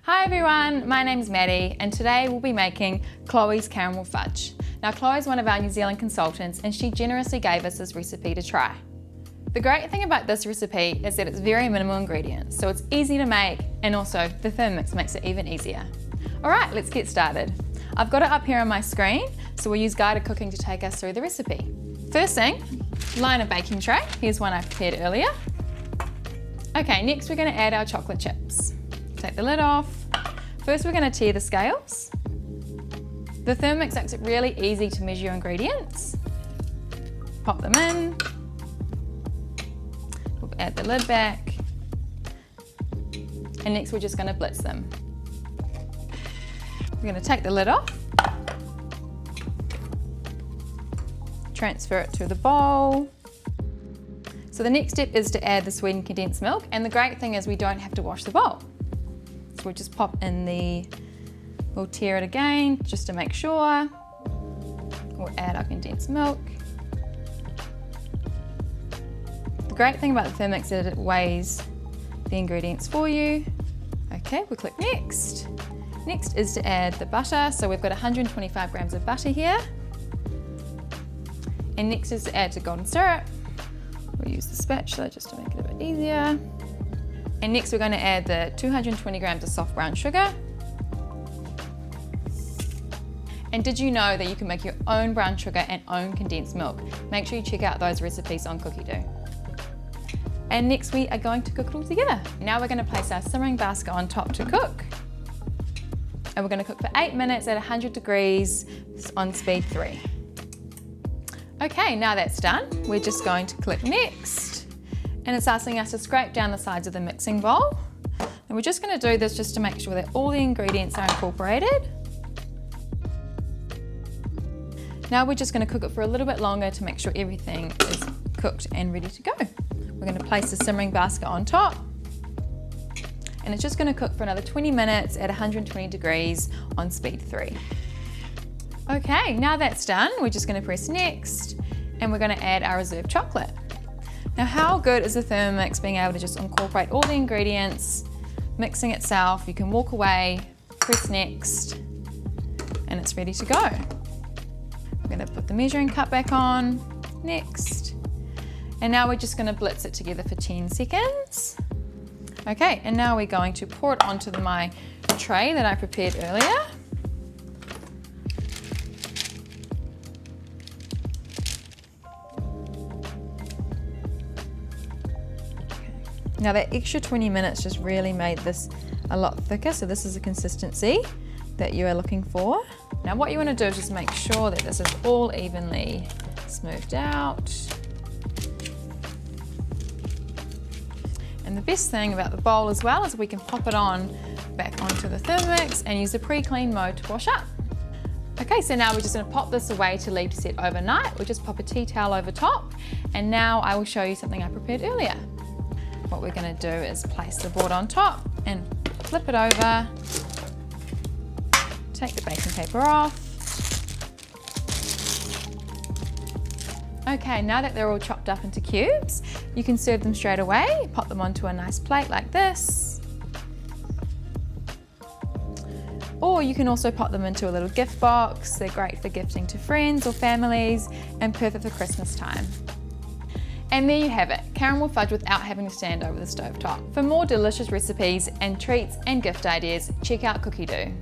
Hi everyone, my name's Maddie and today we'll be making Chloe's caramel fudge. Now Chloe's one of our New Zealand consultants and she generously gave us this recipe to try. The great thing about this recipe is that it's very minimal ingredients, so it's easy to make, and also the Thermomix makes it even easier. Alright, let's get started. I've got it up here on my screen, so we'll use guided cooking to take us through the recipe. First thing, line a baking tray. Here's one I prepared earlier. Okay, next we're going to add our chocolate chips. Take the lid off. First we're going to tear the scales. The Thermomix makes it really easy to measure your ingredients. Pop them in. We'll add the lid back. And next we're just going to blitz them. We're going to take the lid off. Transfer it to the bowl. So the next step is to add the sweetened condensed milk, and the great thing is we don't have to wash the bowl. So we'll just pop in we'll tear it again just to make sure. We'll add our condensed milk. The great thing about the Thermomix is that it weighs the ingredients for you. Okay, we'll click next. Next is to add the butter. So we've got 125 grams of butter here. And next is to add the golden syrup. We'll use the spatula just to make it a bit easier. And next we're going to add the 220 grams of soft brown sugar. And did you know that you can make your own brown sugar and own condensed milk? Make sure you check out those recipes on Cookidoo. And next we are going to cook it all together. Now we're going to place our simmering basket on top to cook. And we're going to cook for 8 minutes at 100 degrees on speed 3. Okay, now that's done, we're just going to click next. And it's asking us to scrape down the sides of the mixing bowl. And we're just going to do this just to make sure that all the ingredients are incorporated. Now we're just going to cook it for a little bit longer to make sure everything is cooked and ready to go. We're going to place the simmering basket on top. And it's just going to cook for another 20 minutes at 120 degrees on speed 3. Okay, now that's done, we're just going to press next and we're going to add our reserved chocolate. Now how good is the Thermomix being able to just incorporate all the ingredients, mixing itself, you can walk away, press next, and it's ready to go. We're going to put the measuring cup back on, next, and now we're just going to blitz it together for 10 seconds. Okay, and now we're going to pour it onto my tray that I prepared earlier. Now that extra 20 minutes just really made this a lot thicker, so this is the consistency that you are looking for. Now what you want to do is just make sure that this is all evenly smoothed out. And the best thing about the bowl as well is we can pop it back onto the Thermomix and use the pre-clean mode to wash up. Okay, so now we're just going to pop this away to leave to set overnight. We'll just pop a tea towel over top, and now I will show you something I prepared earlier. What we're going to do is place the board on top and flip it over, take the baking paper off. Okay, now that they're all chopped up into cubes, you can serve them straight away, pop them onto a nice plate like this. Or you can also pop them into a little gift box. They're great for gifting to friends or families and perfect for Christmas time. And there you have it, caramel fudge without having to stand over the stovetop. For more delicious recipes and treats and gift ideas, check out Cookidoo.